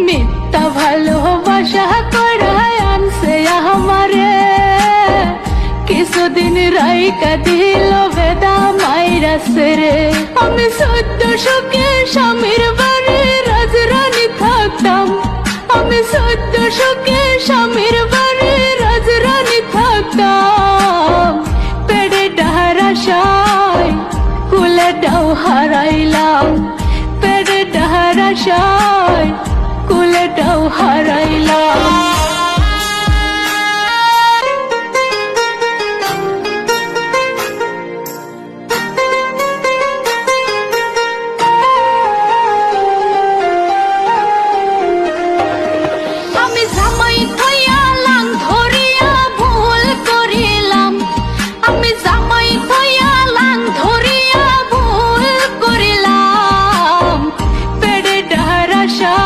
মিথ্যা ভালোবাসা করায় আনছে আমারে, কিছুদিন রাইকা দিল বেদা মাইরাছে রে। আমি 1400-কে স্বামীর বাড়ি রাজরানী থাকতাম, আমি 1400-কে স্বামীর বাড়ি রাজরানী থাকতাম। পেড়ে ডাহার আশায় কুলেটাও হারাইলাম, পেড়ে ডাহার আশায় কুলেটাও হারাইলাম।